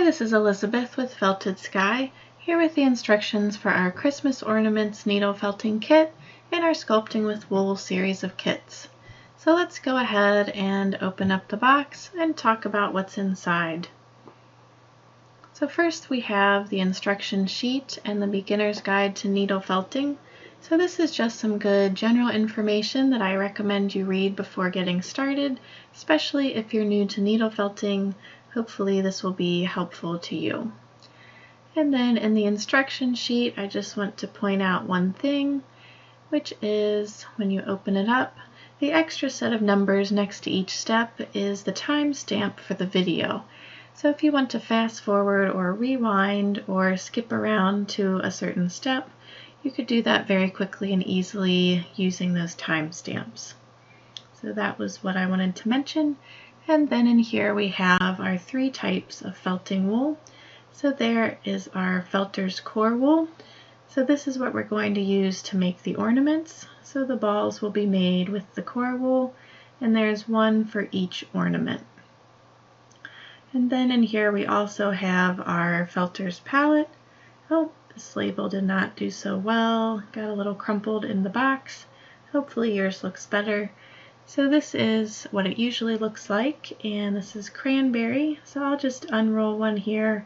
Hi, this is Elizabeth with Felted Sky, here with the instructions for our Christmas Ornaments Needle Felting Kit and our Sculpting with Wool series of kits. So let's go ahead and open up the box and talk about what's inside. So first we have the instruction sheet and the Beginner's Guide to Needle Felting. So this is just some good general information that I recommend you read before getting started, especially if you're new to needle felting. Hopefully this will be helpful to you. And then in the instruction sheet, I just want to point out one thing, which is when you open it up, the extra set of numbers next to each step is the timestamp for the video. So if you want to fast forward or rewind or skip around to a certain step, you could do that very quickly and easily using those timestamps. So that was what I wanted to mention. And then in here we have our three types of felting wool. So there is our felter's core wool. So this is what we're going to use to make the ornaments. So the balls will be made with the core wool, and there's one for each ornament. And then in here we also have our felter's palette. Oh, this label did not do so well. Got a little crumpled in the box. Hopefully yours looks better. So this is what it usually looks like, and this is cranberry. So I'll just unroll one here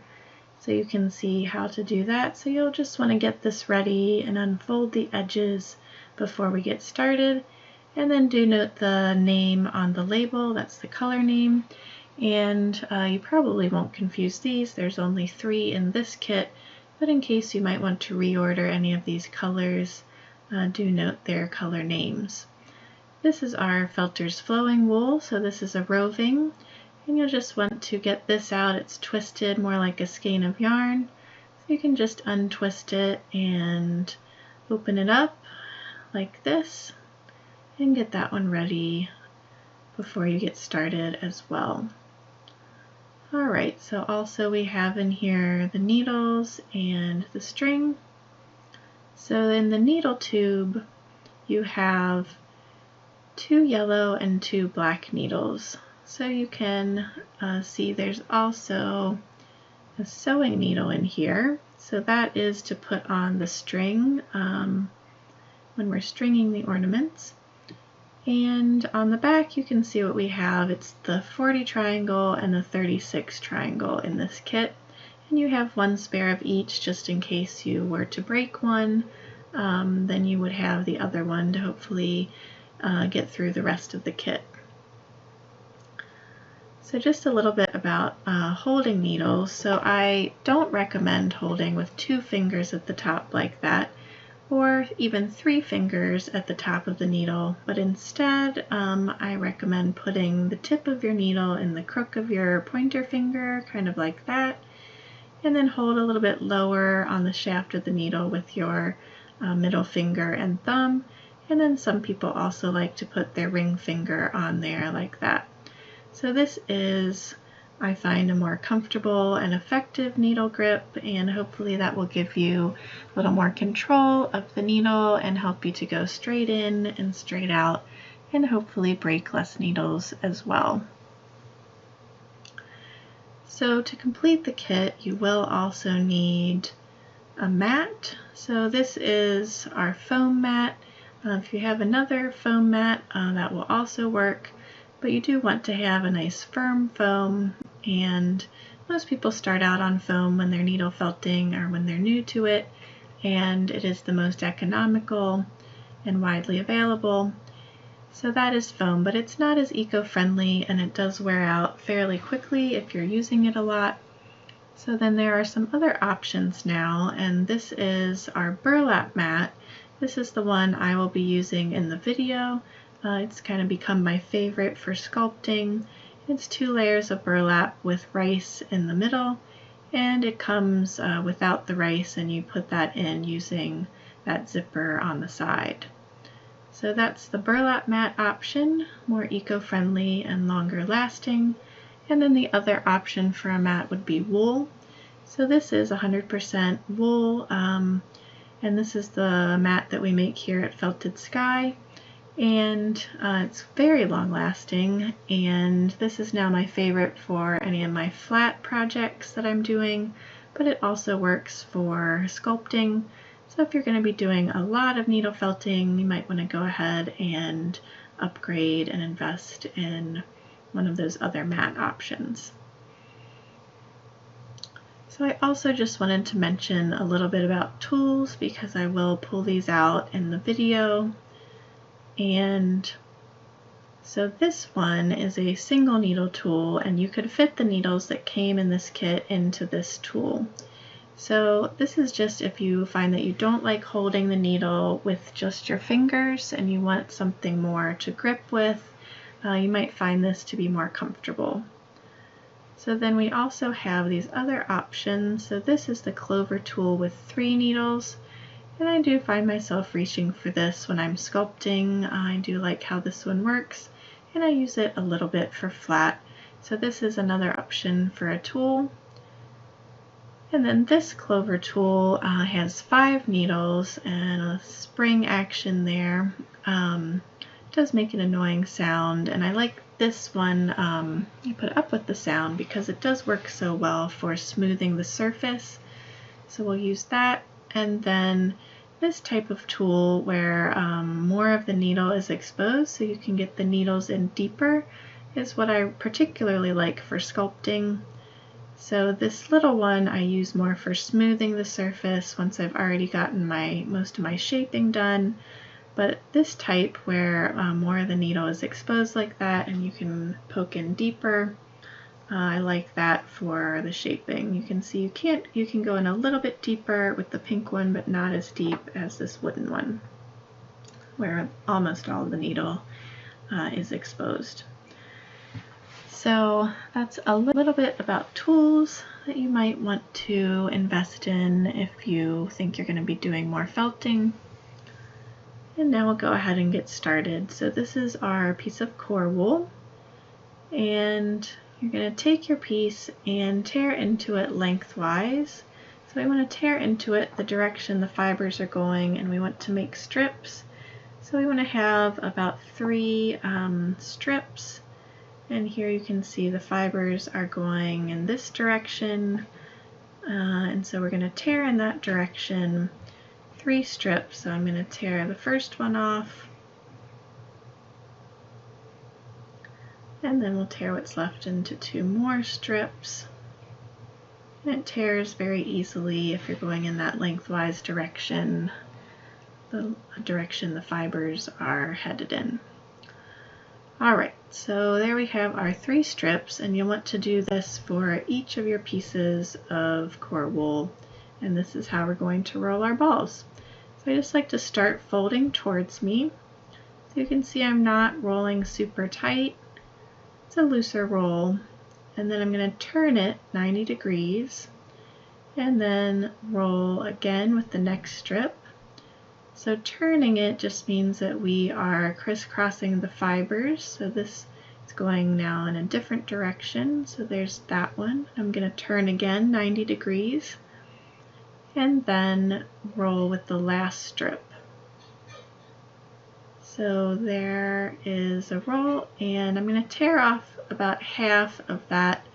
so you can see how to do that. So you'll just want to get this ready and unfold the edges before we get started. And then do note the name on the label, that's the color name. And you probably won't confuse these. There's only 3 in this kit, but in case you might want to reorder any of these colors, do note their color names. This is our felter's flowing wool, so this is a roving, and you'll just want to get this out. It's twisted more like a skein of yarn, so you can just untwist it and open it up like this and get that one ready before you get started as well. Alright, so also we have in here the needles and the string. So in the needle tube you have 2 yellow and 2 black needles. So you can see there's also a sewing needle in here. So that is to put on the string when we're stringing the ornaments. And on the back you can see what we have. It's the 40 triangle and the 36 triangle in this kit. And you have 1 spare of each just in case you were to break one. Then you would have the other one to hopefully get through the rest of the kit. So just a little bit about holding needles. So I don't recommend holding with 2 fingers at the top like that, or even 3 fingers at the top of the needle, but instead I recommend putting the tip of your needle in the crook of your pointer finger, kind of like that, and then hold a little bit lower on the shaft of the needle with your middle finger and thumb. And then some people also like to put their ring finger on there like that. So this is, I find, a more comfortable and effective needle grip, and hopefully that will give you a little more control of the needle and help you to go straight in and straight out and hopefully break less needles as well. So to complete the kit you will also need a mat. So this is our foam mat. If you have another foam mat, that will also work, but you do want to have a nice firm foam, and most people start out on foam when they're needle felting or when they're new to it, and it is the most economical and widely available. So that is foam, but it's not as eco-friendly and it does wear out fairly quickly if you're using it a lot. So then there are some other options now, and this is our burlap mat. This is the one I will be using in the video. It's kind of become my favorite for sculpting. It's 2 layers of burlap with rice in the middle, and it comes without the rice, and you put that in using that zipper on the side. So that's the burlap mat option, more eco-friendly and longer lasting. And then the other option for a mat would be wool. So this is 100% wool. And this is the mat that we make here at Felted Sky, and it's very long lasting, and this is now my favorite for any of my flat projects that I'm doing, but it also works for sculpting. So if you're going to be doing a lot of needle felting, you might want to go ahead and upgrade and invest in one of those other mat options. So I also just wanted to mention a little bit about tools, because I will pull these out in the video. And so this one is a single needle tool, and you could fit the needles that came in this kit into this tool. So this is just if you find that you don't like holding the needle with just your fingers and you want something more to grip with, you might find this to be more comfortable. So then we also have these other options. So this is the clover tool with 3 needles. And I do find myself reaching for this when I'm sculpting. I do like how this one works, and I use it a little bit for flat. So this is another option for a tool. And then this clover tool has 5 needles and a spring action there. It does make an annoying sound, and I like this one. You put up with the sound because it does work so well for smoothing the surface. So we'll use that. And then this type of tool where more of the needle is exposed so you can get the needles in deeper is what I particularly like for sculpting. So this little one I use more for smoothing the surface once I've already gotten most of my shaping done. But this type where more of the needle is exposed like that and you can poke in deeper, I like that for the shaping. You can see you can go in a little bit deeper with the pink one, but not as deep as this wooden one, where almost all of the needle is exposed. So that's a little bit about tools that you might want to invest in if you think you're going to be doing more felting. And now we'll go ahead and get started. So this is our piece of core wool, and you're going to take your piece and tear into it lengthwise. So we want to tear into it the direction the fibers are going, and we want to make strips. So we want to have about 3 strips, and here you can see the fibers are going in this direction, and so we're going to tear in that direction 3 strips. So I'm going to tear the first one off, and then we'll tear what's left into 2 more strips. And it tears very easily if you're going in that lengthwise direction, the direction the fibers are headed in. Alright, so there we have our 3 strips, and you'll want to do this for each of your pieces of core wool, and this is how we're going to roll our balls. So I just like to start folding towards me. So you can see I'm not rolling super tight. It's a looser roll, and then I'm going to turn it 90 degrees and then roll again with the next strip. So turning it just means that we are crisscrossing the fibers. So this is going now in a different direction. So there's that one. I'm going to turn again 90 degrees and then roll with the last strip. So there is a roll, and I'm going to tear off about half of that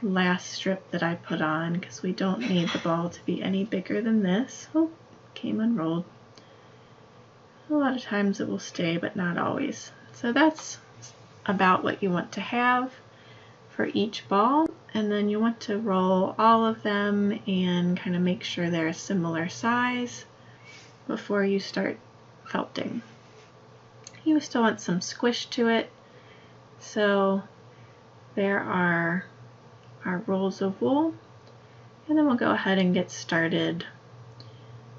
last strip that I put on because we don't need the ball to be any bigger than this. Oh, came unrolled. A lot of times it will stay, but not always. So that's about what you want to have for each ball, and then you want to roll all of them and kind of make sure they're a similar size before you start felting. You still want some squish to it, so there are our rolls of wool, and then we'll go ahead and get started.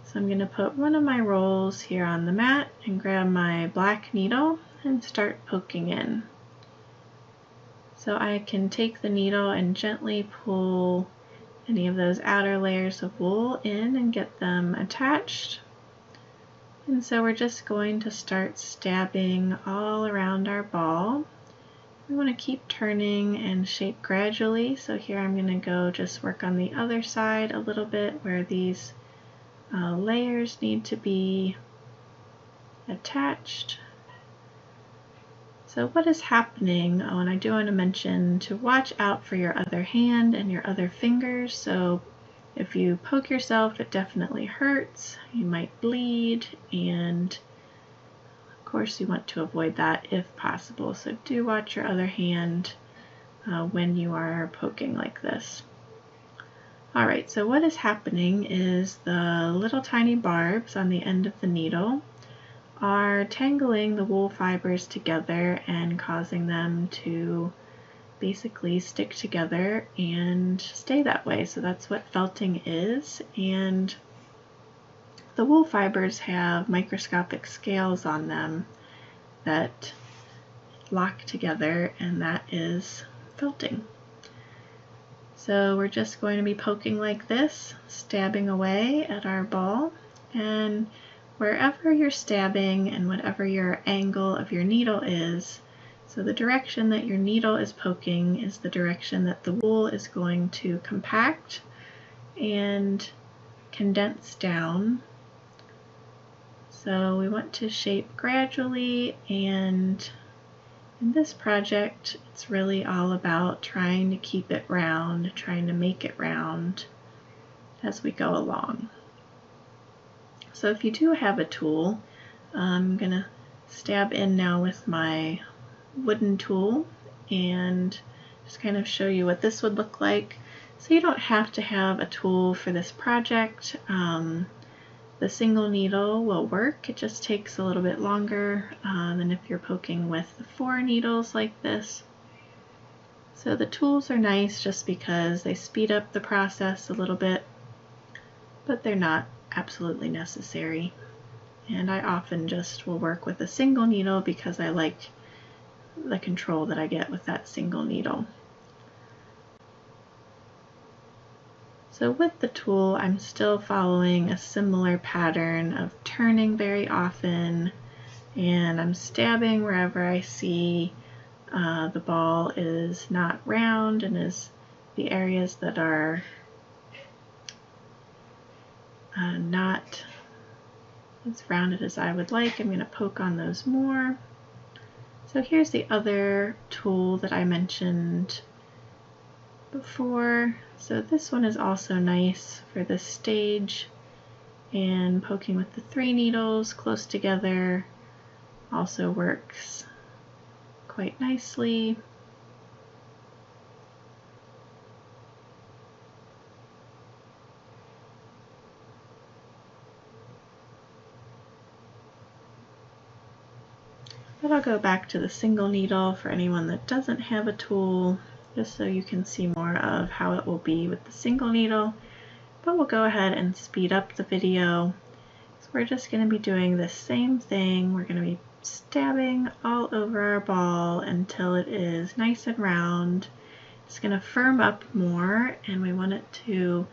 So I'm going to put one of my rolls here on the mat and grab my black needle and start poking in. So I can take the needle and gently pull any of those outer layers of wool in and get them attached. And so we're just going to start stabbing all around our ball. We want to keep turning and shape gradually. So here I'm going to go just work on the other side a little bit where these layers need to be attached. So what is happening? Oh, and I do want to mention to watch out for your other hand and your other fingers. So if you poke yourself, it definitely hurts. You might bleed, and of course you want to avoid that if possible. So do watch your other hand when you are poking like this. Alright, so what is happening is the little tiny barbs on the end of the needle are tangling the wool fibers together and causing them to basically stick together and stay that way. So that's what felting is, and the wool fibers have microscopic scales on them that lock together, and that is felting. So we're just going to be poking like this, stabbing away at our ball, and wherever you're stabbing and whatever your angle of your needle is, so the direction that your needle is poking is the direction that the wool is going to compact and condense down. So we want to shape gradually, and in this project it's really all about trying to keep it round, trying to make it round as we go along. So if you do have a tool, I'm going to stab in now with my wooden tool and just kind of show you what this would look like. So you don't have to have a tool for this project. The single needle will work. It just takes a little bit longer than if you're poking with the 4 needles like this. So the tools are nice just because they speed up the process a little bit, but they're not absolutely necessary. And I often just will work with a single needle because I like the control that I get with that single needle. So with the tool, I'm still following a similar pattern of turning very often, and I'm stabbing wherever I see the ball is not round and is the areas that are not as rounded as I would like. I'm going to poke on those more. So here's the other tool that I mentioned before. So this one is also nice for this stage, and poking with the 3 needles close together also works quite nicely. But I'll go back to the single needle for anyone that doesn't have a tool, just so you can see more of how it will be with the single needle. But we'll go ahead and speed up the video. So we're just going to be doing the same thing. We're going to be stabbing all over our ball until it is nice and round. It's going to firm up more, and we want it to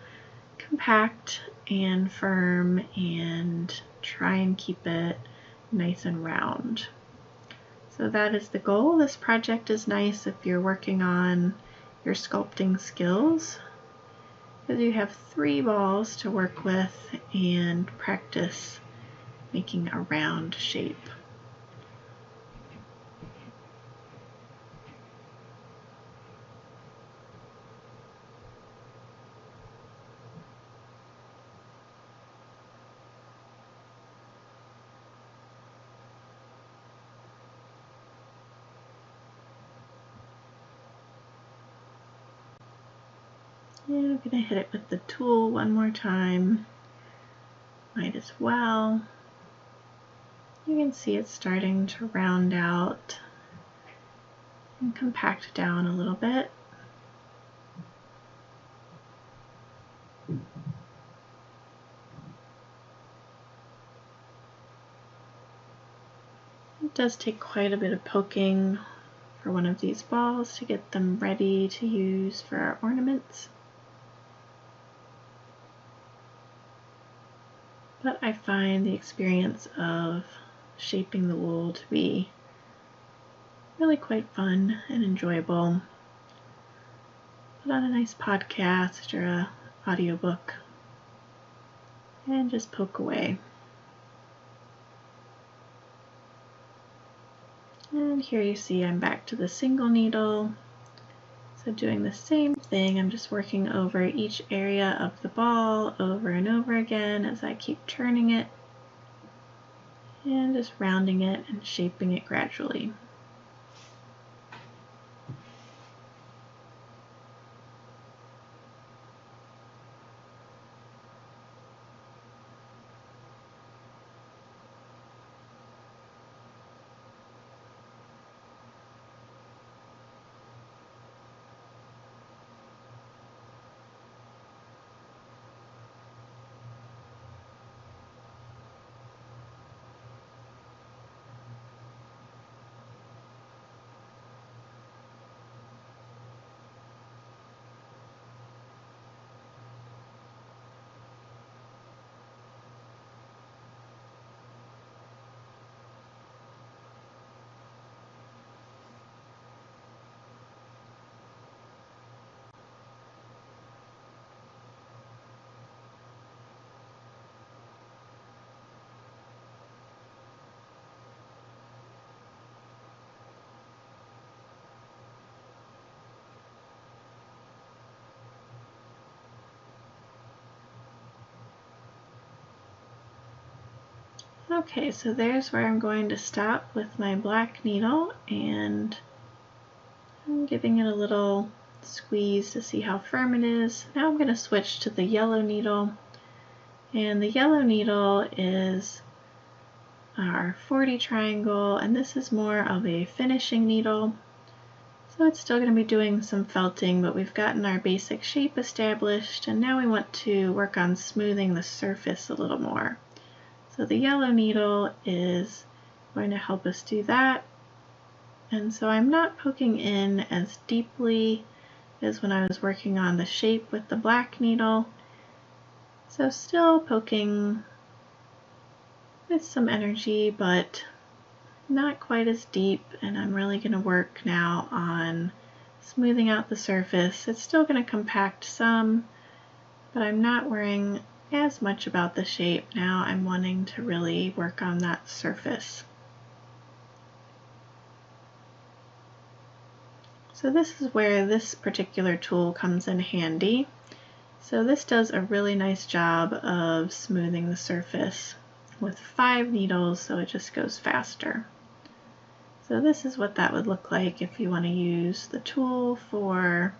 compact and firm and try and keep it nice and round. So that is the goal. This project is nice if you're working on your sculpting skills, because you have 3 balls to work with and practice making a round shape. And I'm going to hit it with the tool one more time. Might as well. You can see it's starting to round out and compact down a little bit. It does take quite a bit of poking for one of these balls to get them ready to use for our ornaments. But I find the experience of shaping the wool to be really quite fun and enjoyable. Put on a nice podcast or a audiobook and just poke away. And here you see I'm back to the single needle. So doing the same thing, I'm just working over each area of the ball over and over again as I keep turning it and just rounding it and shaping it gradually. Okay, so there's where I'm going to stop with my black needle, and I'm giving it a little squeeze to see how firm it is. Now I'm going to switch to the yellow needle, and the yellow needle is our 40 triangle, and this is more of a finishing needle. So it's still going to be doing some felting, but we've gotten our basic shape established, and now we want to work on smoothing the surface a little more. So the yellow needle is going to help us do that. And so I'm not poking in as deeply as when I was working on the shape with the black needle. So still poking with some energy, but not quite as deep. And I'm really going to work now on smoothing out the surface. It's still going to compact some, but I'm not worrying as much about the shape. Now I'm wanting to really work on that surface. So this is where this particular tool comes in handy. So this does a really nice job of smoothing the surface with 5 needles, so it just goes faster. So this is what that would look like if you want to use the tool for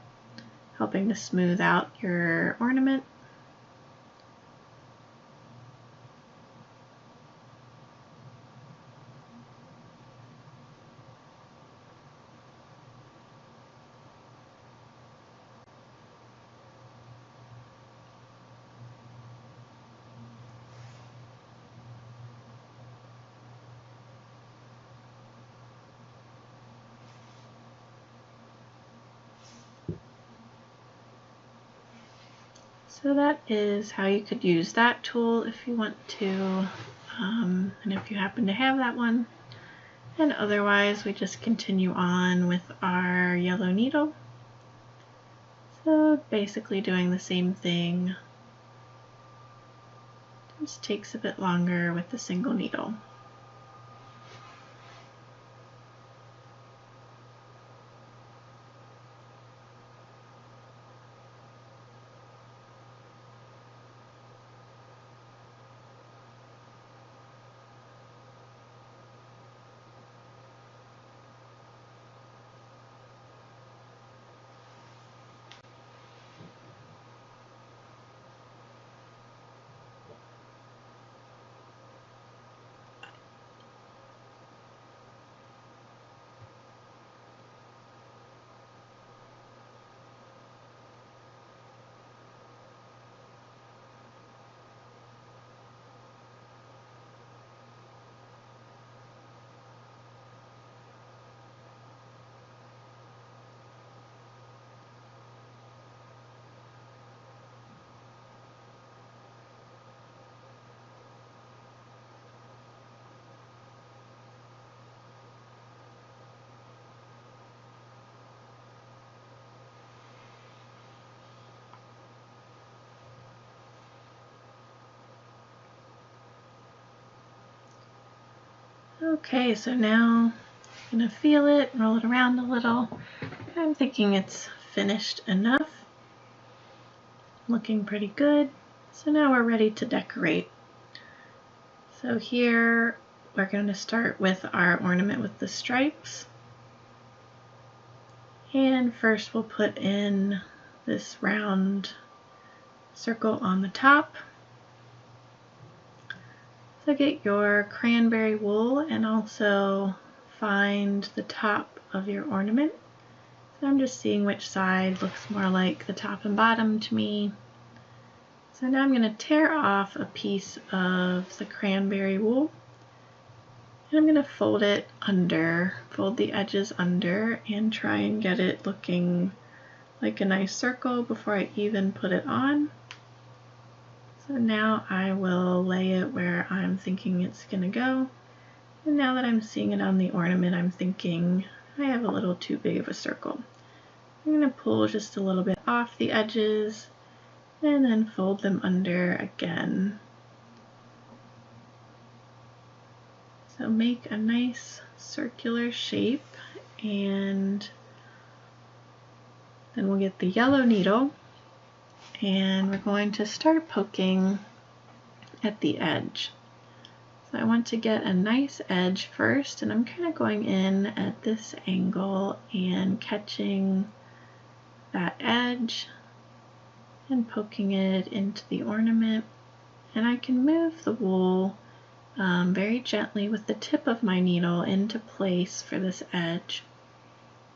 helping to smooth out your ornament. So that is how you could use that tool if you want to, and if you happen to have that one. And otherwise we just continue on with our yellow needle. So basically doing the same thing, just takes a bit longer with the single needle. Okay, so now gonna feel it, roll it around a little. I'm thinking it's finished enough. Looking pretty good. So now we're ready to decorate. So here we're going to start with our ornament with the stripes. And first we'll put in this round circle on the top. So get your cranberry wool and also find the top of your ornament. So I'm just seeing which side looks more like the top and bottom to me. So now I'm going to tear off a piece of the cranberry wool. And I'm going to fold it under, fold the edges under, and try and get it looking like a nice circle before I even put it on. So now I will lay it where I'm thinking it's going to go. And now that I'm seeing it on the ornament, I'm thinking I have a little too big of a circle. I'm going to pull just a little bit off the edges and then fold them under again. So make a nice circular shape, and then we'll get the yellow needle and we're going to start poking at the edge. So I want to get a nice edge first, and I'm kind of going in at this angle and catching that edge and poking it into the ornament. And I can move the wool very gently with the tip of my needle into place for this edge,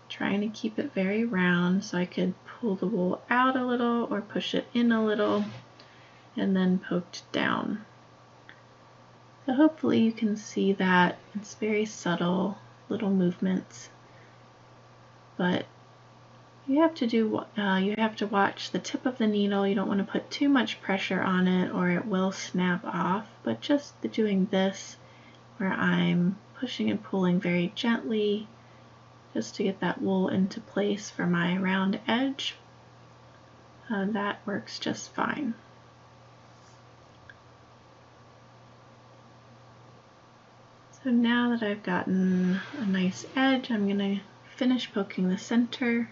trying to keep it very round so I could pull the wool out a little or push it in a little and then poked down. So hopefully you can see that it's very subtle little movements, but you have to watch the tip of the needle. You don't want to put too much pressure on it or it will snap off, but just doing this where I'm pushing and pulling very gently just to get that wool into place for my round edge, that works just fine. So now that I've gotten a nice edge, I'm going to finish poking the center.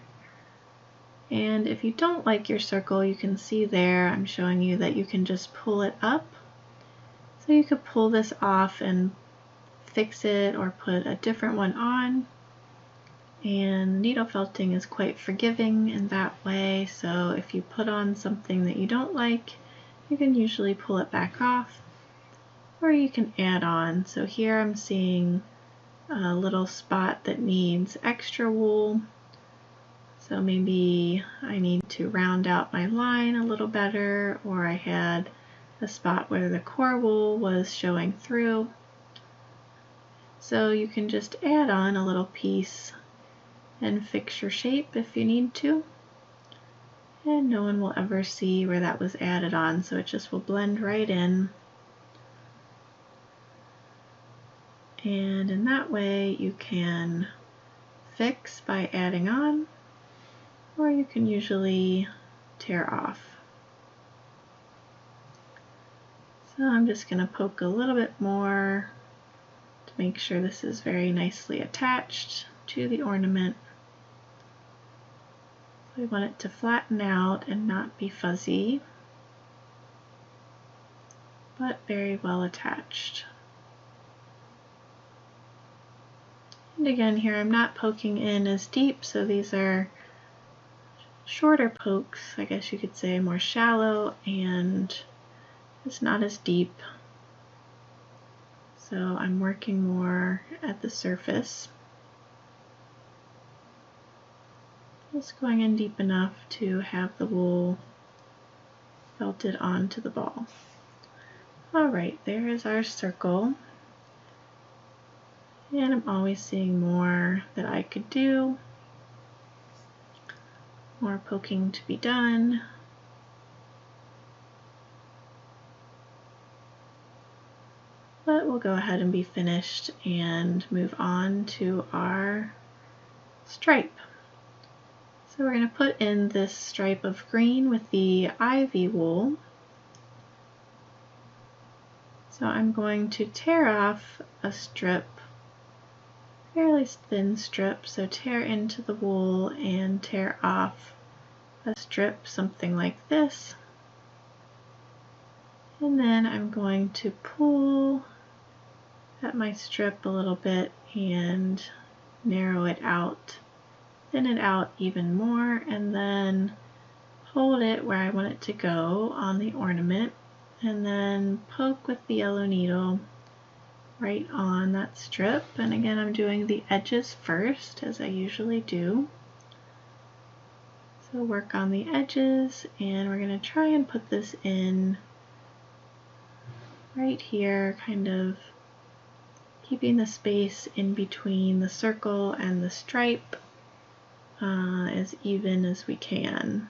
And if you don't like your circle, you can see there I'm showing you that you can just pull it up. So you could pull this off and fix it or put a different one on. And needle felting is quite forgiving in that way, so if you put on something that you don't like, you can usually pull it back off, or you can add on. So here I'm seeing a little spot that needs extra wool. So maybe I need to round out my line a little better, or I had a spot where the core wool was showing through. So you can just add on a little piece and fix your shape if you need to. And no one will ever see where that was added on, so it just will blend right in. And in that way you can fix by adding on, or you can usually tear off. So I'm just going to poke a little bit more to make sure this is very nicely attached to the ornament. We want it to flatten out and not be fuzzy, but very well attached. And again, here I'm not poking in as deep, so these are shorter pokes, I guess you could say, more shallow, and it's not as deep. So I'm working more at the surface. Just going in deep enough to have the wool felted onto the ball. Alright, there is our circle. And I'm always seeing more that I could do. More poking to be done. But we'll go ahead and be finished and move on to our stripe. So we're going to put in this stripe of green with the ivy wool. So I'm going to tear off a strip fairly thin strip, so tear into the wool and tear off a strip, something like this. And then I'm going to pull at my strip a little bit and narrow it out, thin it out even more, and then hold it where I want it to go on the ornament, and then poke with the yellow needle right on that strip. And again, I'm doing the edges first, as I usually do. So work on the edges, and we're going to try and put this in right here, kind of keeping the space in between the circle and the stripe as even as we can.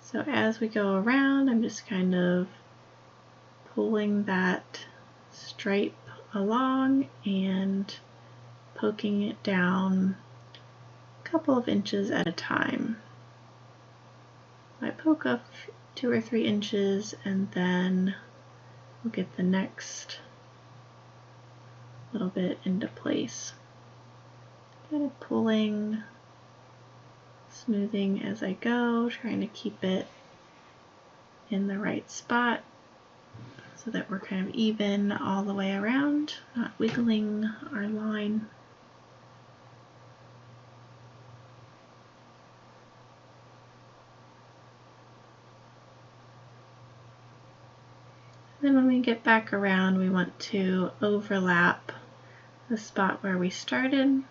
So as we go around, I'm just kind of pulling that stripe along and poking it down a couple of inches at a time. I poke up 2 or 3 inches, and then we'll get the next little bit into place. Kind of pulling, smoothing as I go, trying to keep it in the right spot so that we're kind of even all the way around, not wiggling our line. Then when we get back around, we want to overlap the spot where we started.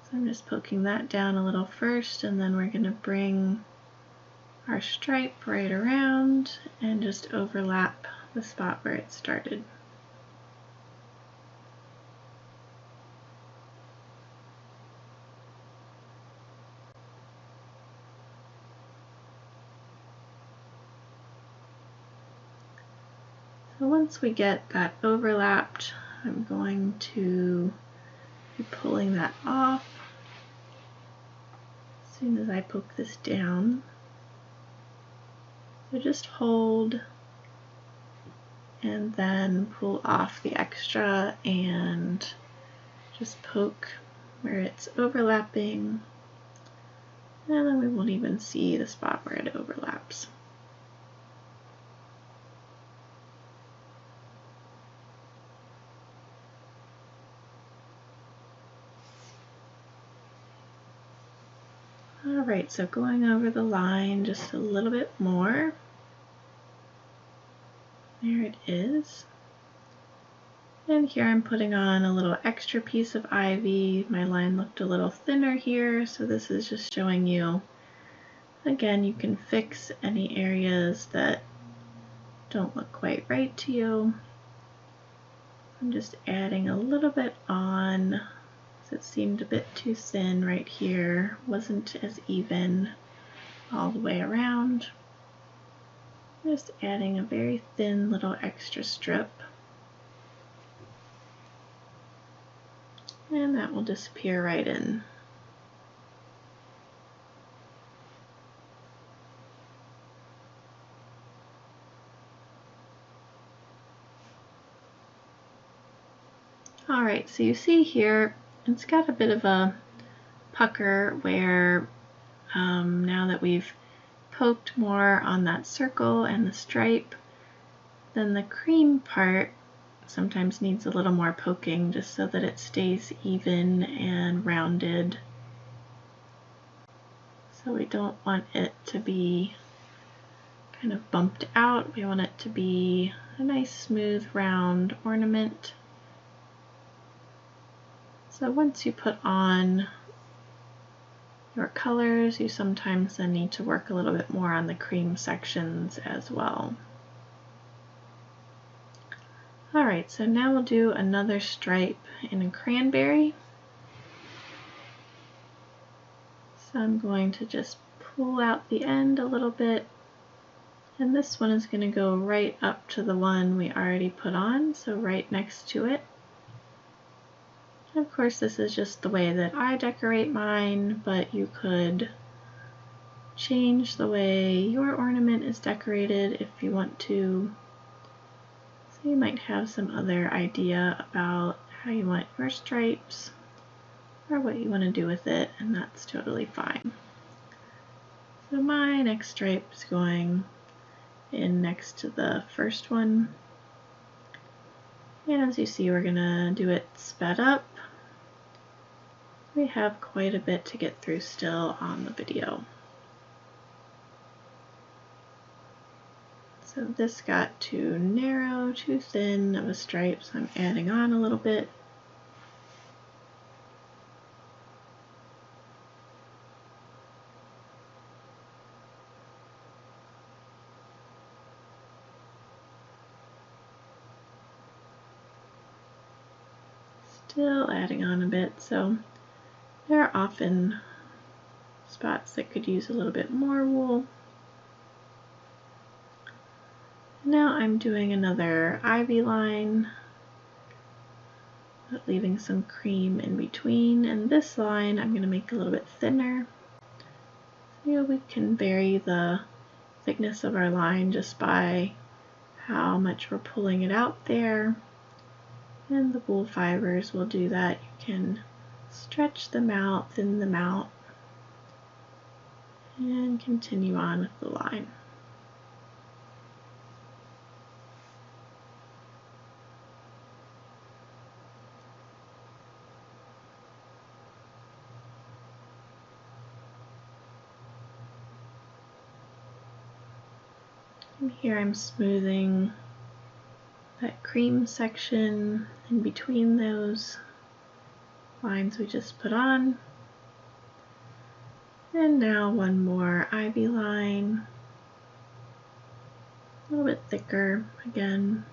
So I'm just poking that down a little first, and then we're going to bring our stripe right around and just overlap the spot where it started. So once we get that overlapped, I'm going to be pulling that off as soon as I poke this down. So just hold and then pull off the extra and just poke where it's overlapping, and then we won't even see the spot where it overlaps. Alright, so going over the line just a little bit more. There it is. And here I'm putting on a little extra piece of ivy. My line looked a little thinner here, so this is just showing you, again, you can fix any areas that don't look quite right to you. I'm just adding a little bit on. It seemed a bit too thin right here, wasn't as even all the way around. Just adding a very thin little extra strip, and that will disappear right in. Alright, so you see here it's got a bit of a pucker where now that we've poked more on that circle and the stripe, then the cream part sometimes needs a little more poking just so that it stays even and rounded. So we don't want it to be kind of bumped out. We want it to be a nice smooth round ornament. So once you put on your colors, you sometimes then need to work a little bit more on the cream sections as well. Alright, so now we'll do another stripe in a cranberry. So I'm going to just pull out the end a little bit, and this one is going to go right up to the one we already put on, so right next to it. Of course, this is just the way that I decorate mine, but you could change the way your ornament is decorated if you want to. So you might have some other idea about how you want your stripes or what you want to do with it, and that's totally fine. So my next stripe is going in next to the first one. And as you see, we're gonna do it sped up. We have quite a bit to get through still on the video. So this got too narrow, too thin of a stripe, so I'm adding on a little bit. Still adding on a bit, so there are often spots that could use a little bit more wool. Now I'm doing another ivy line, but leaving some cream in between, and this line I'm going to make a little bit thinner. So we can vary the thickness of our line just by how much we're pulling it out there, and the wool fibers will do that. You can stretch them out, thin them out, and continue on with the line. And here I'm smoothing that cream section in between those lines we just put on. And now one more ivy line, a little bit thicker again.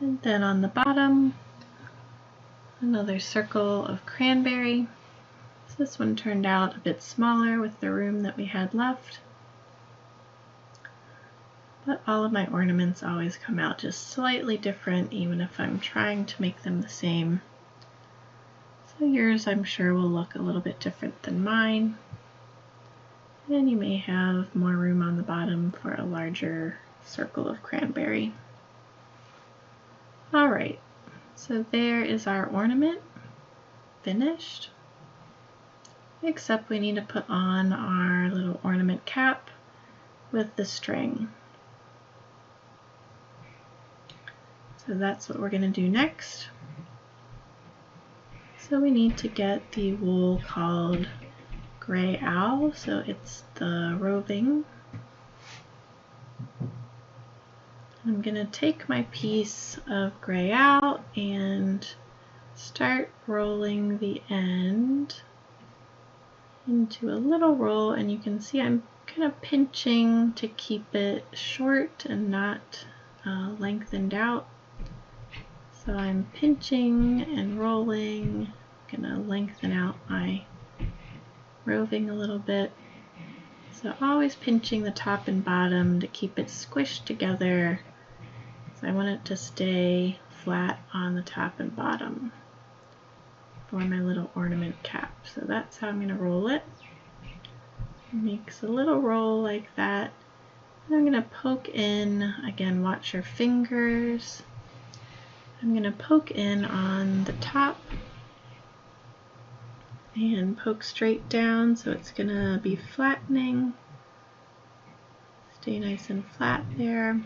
And then on the bottom, another circle of cranberry. So this one turned out a bit smaller with the room that we had left. But all of my ornaments always come out just slightly different, even if I'm trying to make them the same. So yours, I'm sure, will look a little bit different than mine. And you may have more room on the bottom for a larger circle of cranberry. Alright, so there is our ornament finished, except we need to put on our little ornament cap with the string. So that's what we're going to do next. So we need to get the wool called Gray Owl, so it's the roving. I'm going to take my piece of gray out and start rolling the end into a little roll, and you can see I'm kind of pinching to keep it short and not lengthened out. So I'm pinching and rolling. I'm going to lengthen out my roving a little bit. So always pinching the top and bottom to keep it squished together. So I want it to stay flat on the top and bottom for my little ornament cap. So that's how I'm going to roll it. It makes a little roll like that. And I'm going to poke in, again, watch your fingers. I'm going to poke in on the top and poke straight down, so it's going to be flattening. Stay nice and flat there.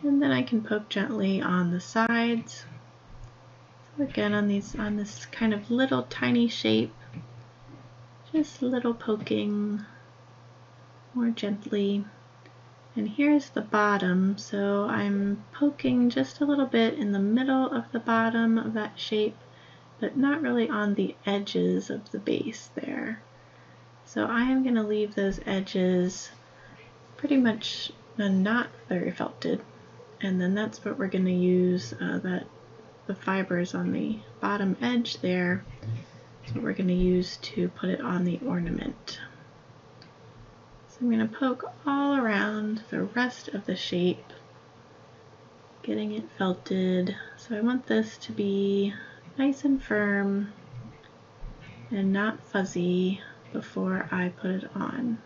And then I can poke gently on the sides. So again, on this kind of little tiny shape, just a little poking more gently. And here's the bottom, so I'm poking just a little bit in the middle of the bottom of that shape, but not really on the edges of the base there. So I am going to leave those edges pretty much not very felted, and then that's what we're going to use, the fibers on the bottom edge there. That's what we're going to use to put it on the ornament. So I'm going to poke all around the rest of the shape, getting it felted. So I want this to be nice and firm and not fuzzy before I put it on.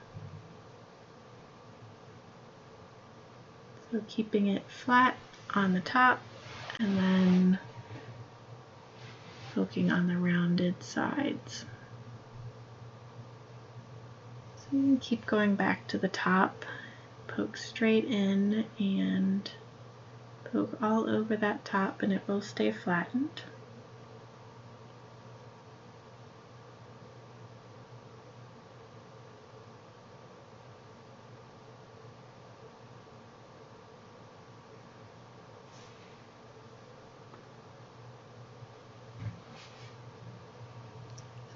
So keeping it flat on the top and then poking on the rounded sides. So you can keep going back to the top, poke straight in and poke all over that top, and it will stay flattened.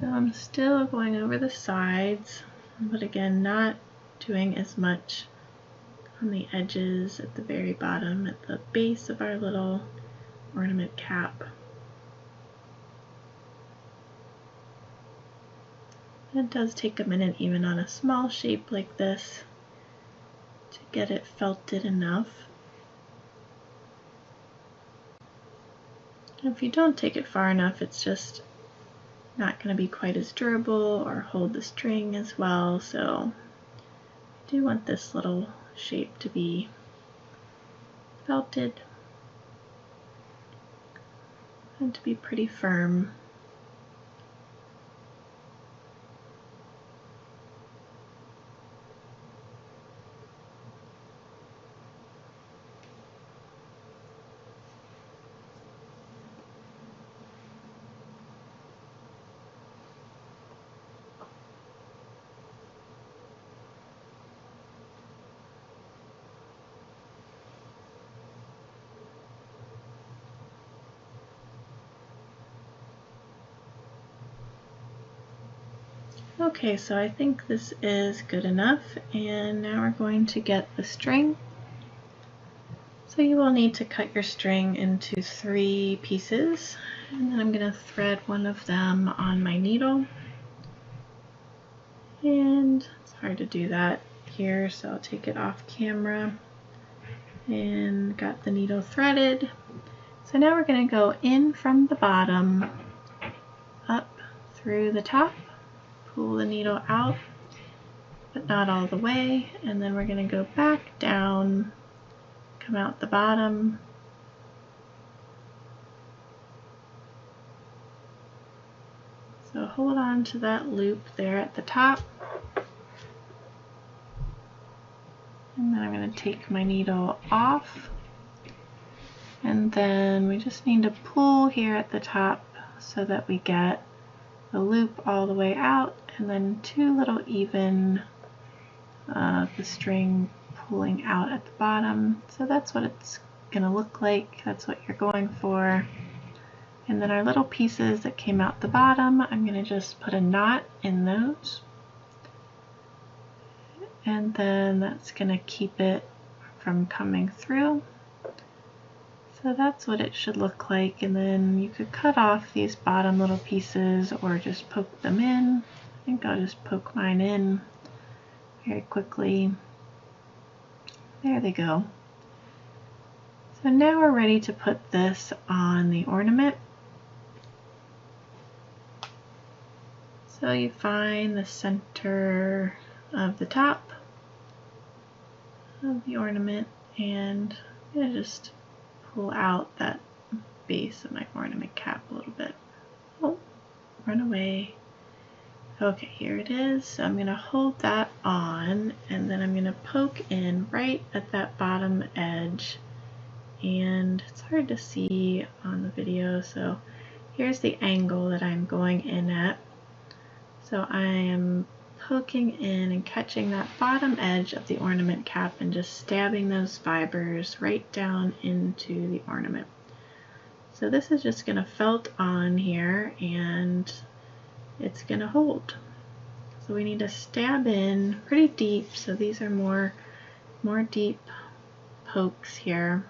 So I'm still going over the sides, but again, not doing as much on the edges at the very bottom, at the base of our little ornament cap. It does take a minute, even on a small shape like this, to get it felted enough. If you don't take it far enough, it's just not going to be quite as durable or hold the string as well, so I do want this little shape to be felted and to be pretty firm. Okay, so I think this is good enough, and now we're going to get the string. So you will need to cut your string into 3 pieces, and then I'm going to thread one of them on my needle. And it's hard to do that here, so I'll take it off camera. And got the needle threaded. So now we're going to go in from the bottom, up through the top. Pull the needle out, but not all the way, and then we're going to go back down, come out the bottom, so hold on to that loop there at the top, and then I'm going to take my needle off, and then we just need to pull here at the top so that we get the loop all the way out, and then 2 little even the string pulling out at the bottom. So that's what it's going to look like. That's what you're going for. And then our little pieces that came out the bottom, I'm going to just put a knot in those. And then that's going to keep it from coming through. So that's what it should look like, and then you could cut off these bottom little pieces or just poke them in. I think I'll just poke mine in very quickly. There they go. So now we're ready to put this on the ornament. So you find the center of the top of the ornament, and I'm going to just pull out that base of my ornament cap a little bit. Oh, run away. Okay, here it is. So I'm going to hold that on, and then I'm going to poke in right at that bottom edge. And it's hard to see on the video, so here's the angle that I'm going in at. So I am poking in and catching that bottom edge of the ornament cap and just stabbing those fibers right down into the ornament. So this is just going to felt on here, and it's going to hold. So we need to stab in pretty deep, so these are more deep pokes here,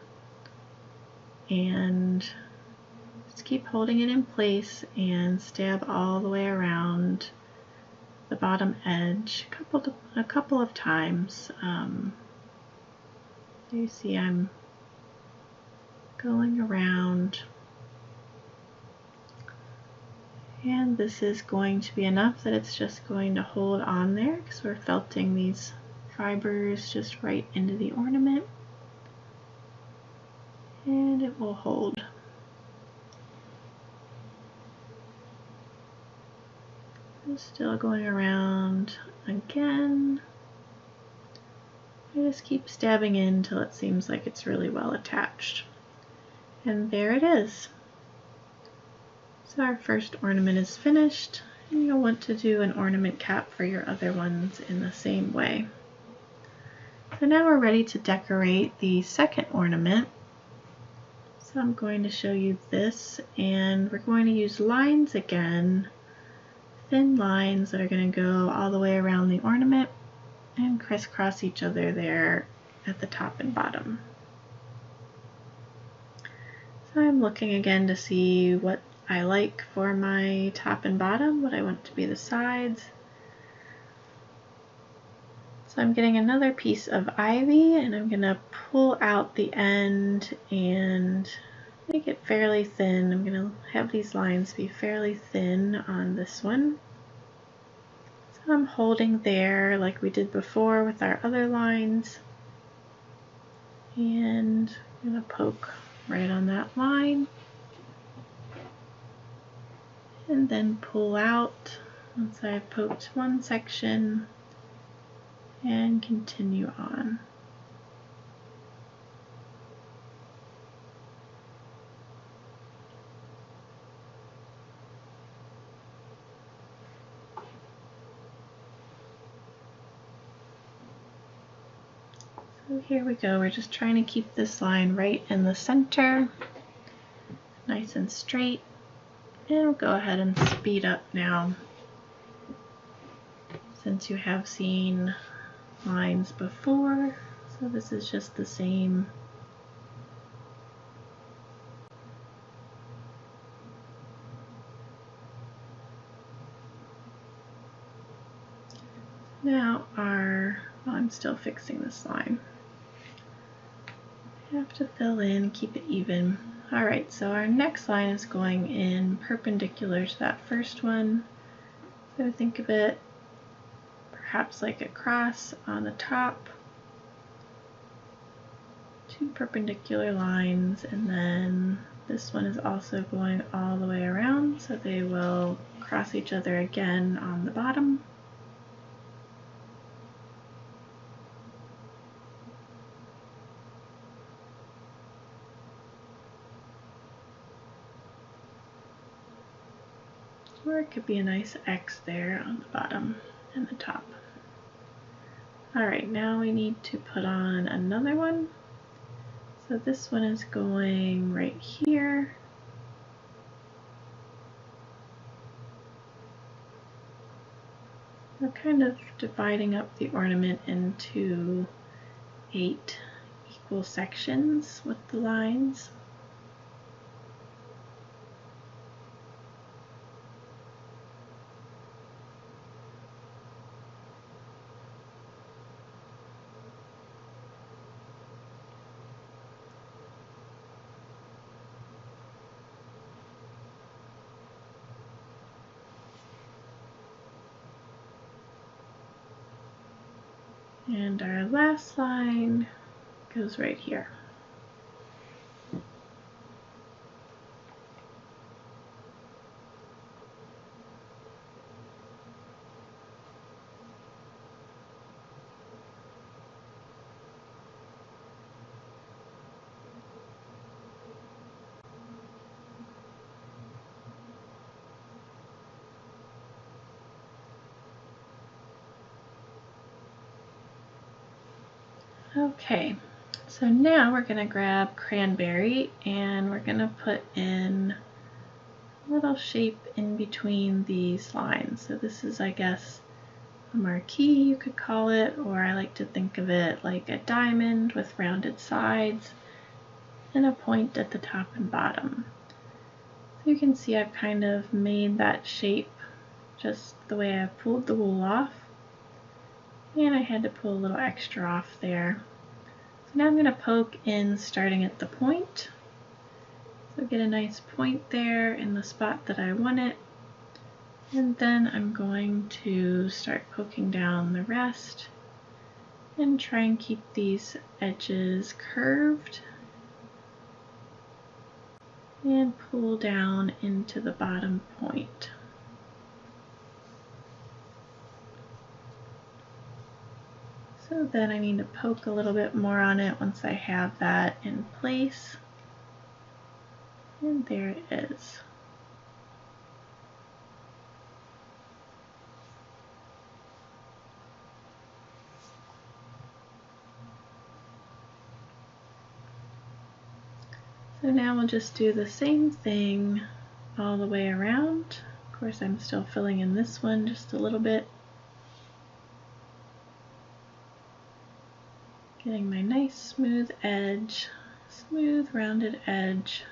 and just keep holding it in place and stab all the way around the bottom edge a couple of times. You see I'm going around. And this is going to be enough that it's just going to hold on there because we're felting these fibers just right into the ornament. And it will hold. I'm still going around again. I just keep stabbing in until it seems like it's really well attached. And there it is. So our first ornament is finished, and you'll want to do an ornament cap for your other ones in the same way. So now we're ready to decorate the second ornament. So I'm going to show you this, and we're going to use lines again, thin lines that are going to go all the way around the ornament and crisscross each other there at the top and bottom. So I'm looking again to see what I like for my top and bottom, what I want to be the sides. So I'm getting another piece of ivy, and I'm going to pull out the end and make it fairly thin. I'm going to have these lines be fairly thin on this one. So I'm holding there like we did before with our other lines, and I'm going to poke right on that line. And then pull out once I've poked one section and continue on. So here we go, we're just trying to keep this line right in the center, nice and straight. And we'll go ahead and speed up now, since you have seen lines before. So this is just the same. Now I'm still fixing this line. You have to fill in, keep it even. Alright, so our next line is going in perpendicular to that first one. So think of it perhaps like a cross on the top, two perpendicular lines, and then this one is also going all the way around, so they will cross each other again on the bottom. Or it could be a nice X there on the bottom and the top. Alright, now we need to put on another one. So this one is going right here. We're kind of dividing up the ornament into 8 equal sections with the lines. And our last line goes right here. Okay, so now we're going to grab cranberry and we're going to put in a little shape in between these lines. So this is, I guess, a marquee, you could call it, or I like to think of it like a diamond with rounded sides and a point at the top and bottom. So you can see I've kind of made that shape just the way I pulled the wool off, and I had to pull a little extra off there. So now I'm going to poke in starting at the point. So get a nice point there in the spot that I want it. And then I'm going to start poking down the rest and try and keep these edges curved and pull down into the bottom point. So then I need to poke a little bit more on it once I have that in place. And there it is. So now we'll just do the same thing all the way around. Of course, I'm still filling in this one just a little bit. Getting my nice smooth edge, smooth rounded edge.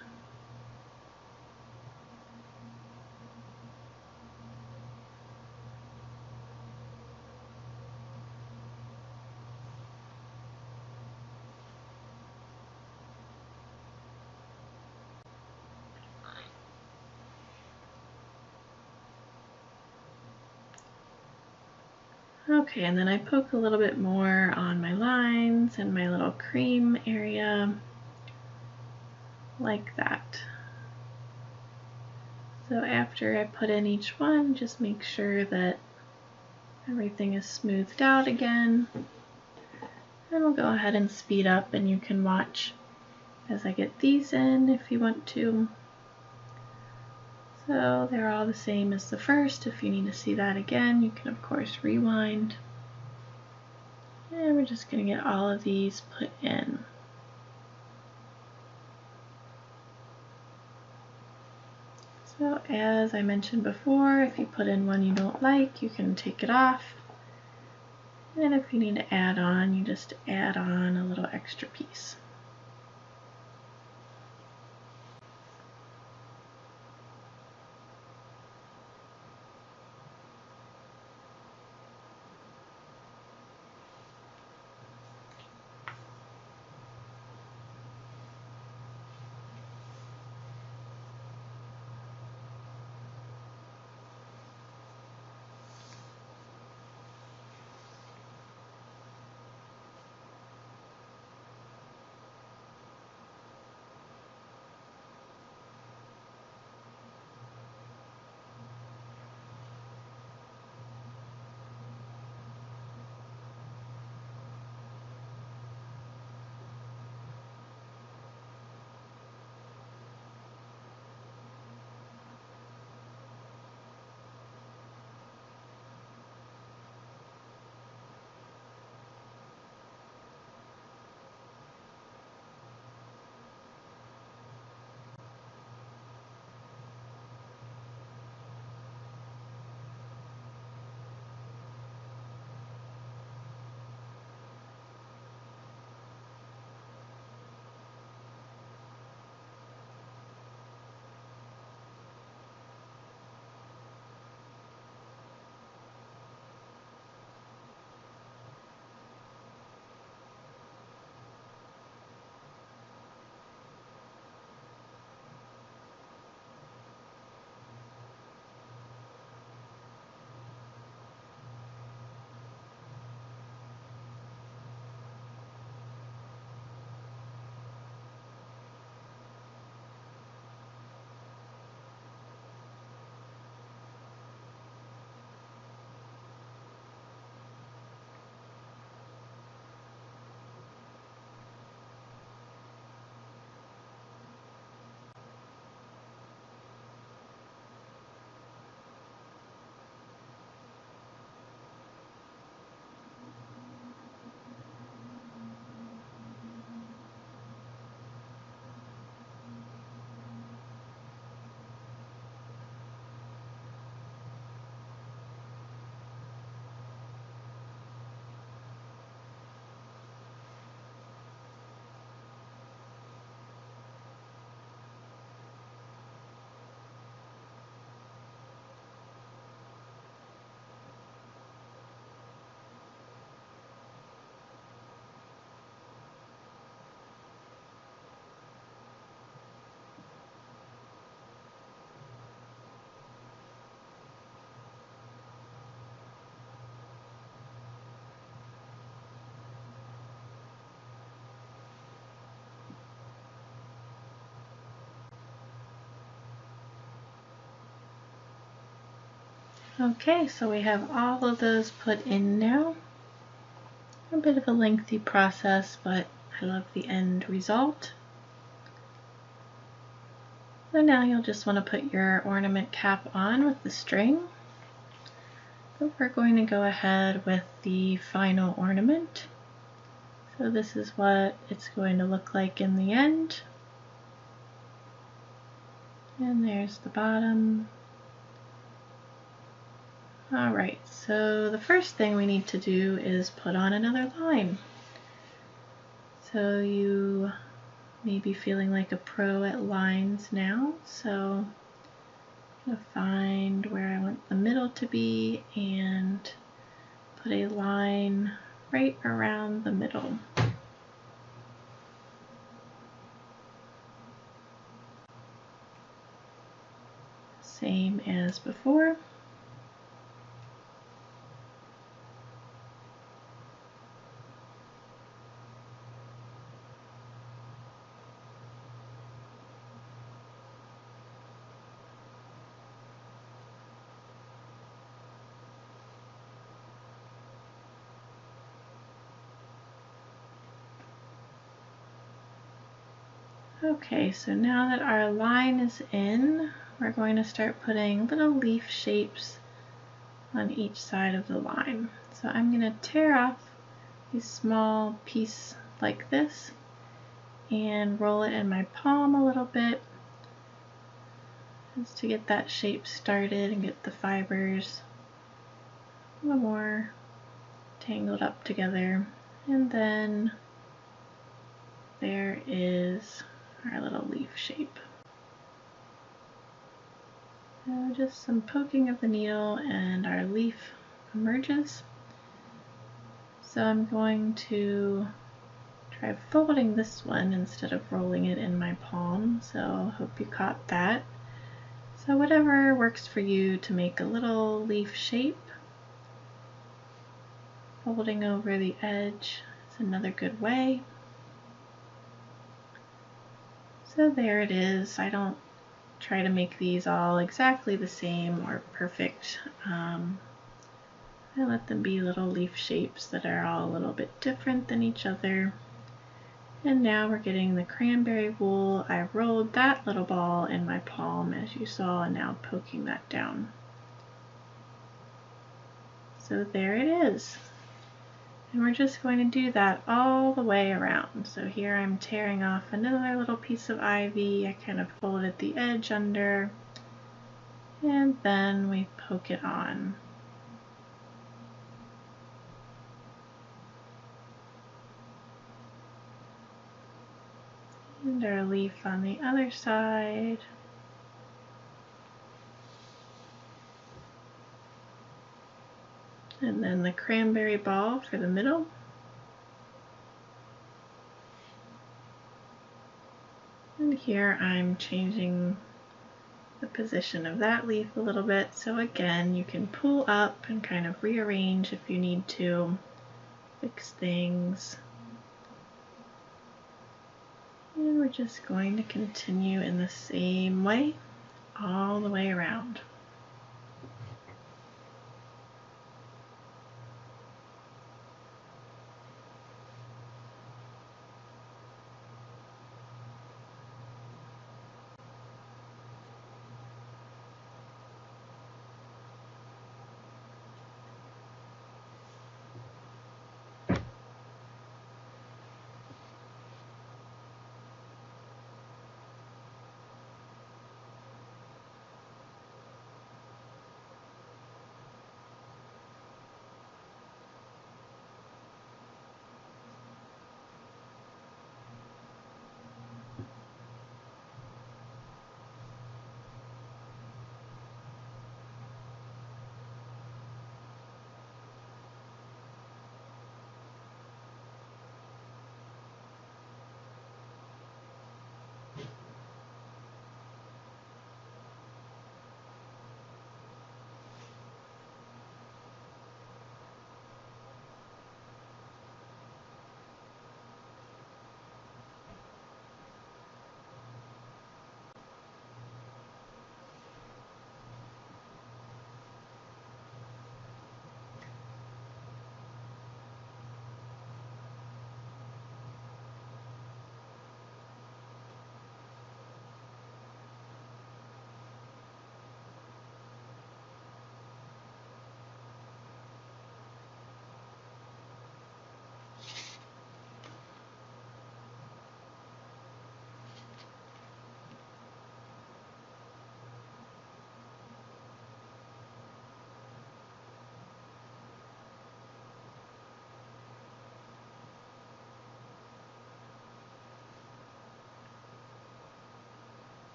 Okay, and then I poke a little bit more on my lines and my little cream area, like that. So after I put in each one, just make sure that everything is smoothed out again. And we'll go ahead and speed up, and you can watch as I get these in if you want to. So they're all the same as the first. If you need to see that again, you can of course rewind. And we're just going to get all of these put in. So as I mentioned before, if you put in one you don't like, you can take it off. And if you need to add on, you just add on a little extra piece. Okay, so we have all of those put in now. A bit of a lengthy process, but I love the end result. So now you'll just want to put your ornament cap on with the string. But we're going to go ahead with the final ornament. So this is what it's going to look like in the end. And there's the bottom. Alright, so the first thing we need to do is put on another line. So you may be feeling like a pro at lines now, so I'm going to find where I want the middle to be and put a line right around the middle. Same as before. Okay, so now that our line is in, we're going to start putting little leaf shapes on each side of the line. So I'm going to tear off a small piece like this and roll it in my palm a little bit just to get that shape started and get the fibers a little more tangled up together. And then there is our little leaf shape. So just some poking of the needle and our leaf emerges. So I'm going to try folding this one instead of rolling it in my palm, so hope you caught that. So whatever works for you to make a little leaf shape. Folding over the edge is another good way. So there it is. I don't try to make these all exactly the same or perfect. I let them be little leaf shapes that are all a little bit different than each other. And now we're getting the cranberry wool. I rolled that little ball in my palm as you saw, and now poking that down. So there it is. And we're just going to do that all the way around. So here I'm tearing off another little piece of ivy. I kind of folded the edge under, and then we poke it on. And our leaf on the other side. And then the cranberry ball for the middle. And here I'm changing the position of that leaf a little bit. So again, you can pull up and kind of rearrange if you need to, fix things. And we're just going to continue in the same way all the way around.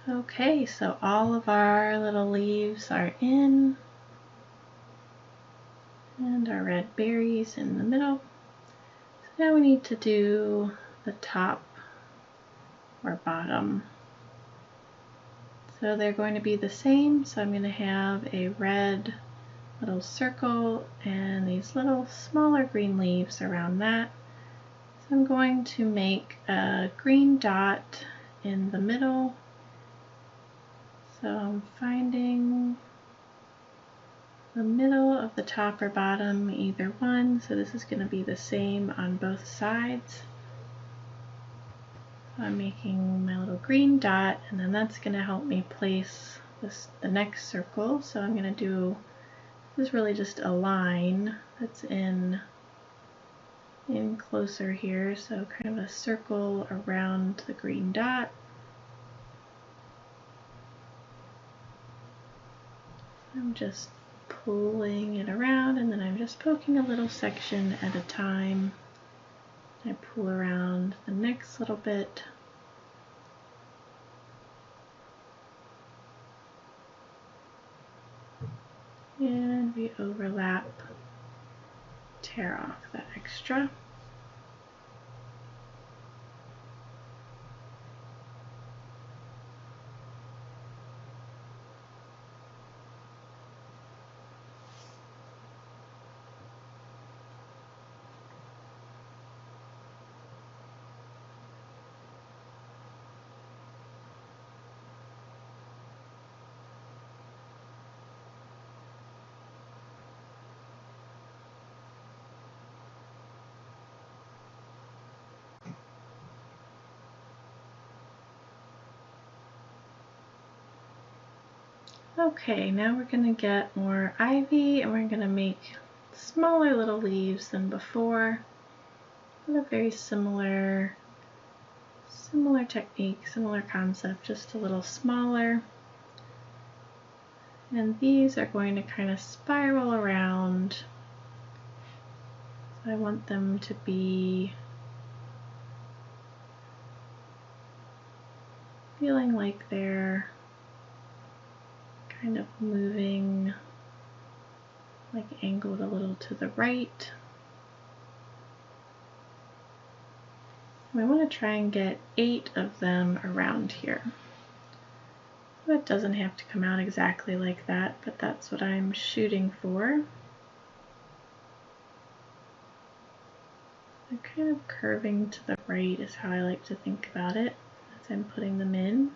Okay, so all of our little leaves are in, and our red berries in the middle. So now we need to do the top or bottom. So they're going to be the same, so I'm going to have a red little circle and these little smaller green leaves around that. So I'm going to make a green dot in the middle. So I'm finding the middle of the top or bottom, either one. So this is going to be the same on both sides. So I'm making my little green dot, and then that's going to help me place the next circle. So I'm going to do, this is really just a line that's in closer here. So kind of a circle around the green dot. I'm just pulling it around, and then I'm just poking a little section at a time. I pull around the next little bit. And we overlap, tear off that extra. Okay, now we're going to get more ivy, and we're going to make smaller little leaves than before. With a very similar technique, similar concept, just a little smaller. And these are going to kind of spiral around. So I want them to be feeling like they're kind of moving, like angled a little to the right. And I want to try and get 8 of them around here. So it doesn't have to come out exactly like that, but that's what I'm shooting for. They're kind of curving to the right is how I like to think about it as I'm putting them in.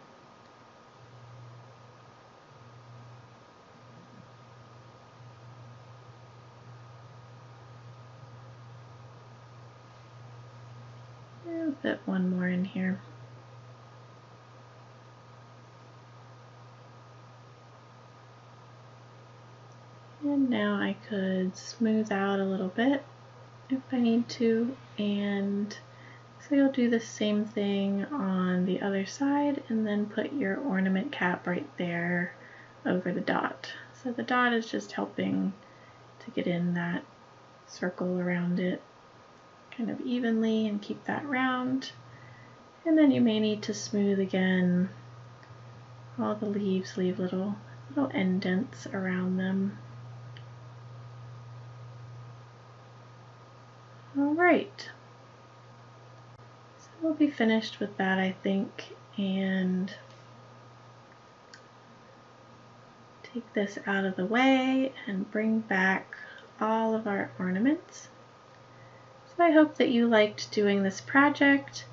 I'll fit one more in here. And now I could smooth out a little bit if I need to, and so you'll do the same thing on the other side and then put your ornament cap right there over the dot. So the dot is just helping to get in that circle around it kind of evenly and keep that round. And then you may need to smooth again. All the leaves leave little indents around them. Alright, so we'll be finished with that, I think, and take this out of the way and bring back all of our ornaments. So I hope that you liked doing this project,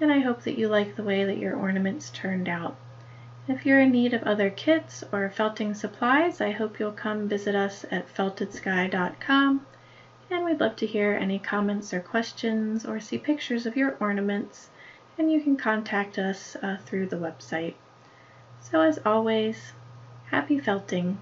and I hope that you like the way that your ornaments turned out. If you're in need of other kits or felting supplies, I hope you'll come visit us at feltedsky.com. And we'd love to hear any comments or questions or see pictures of your ornaments, and you can contact us through the website. So as always, happy felting!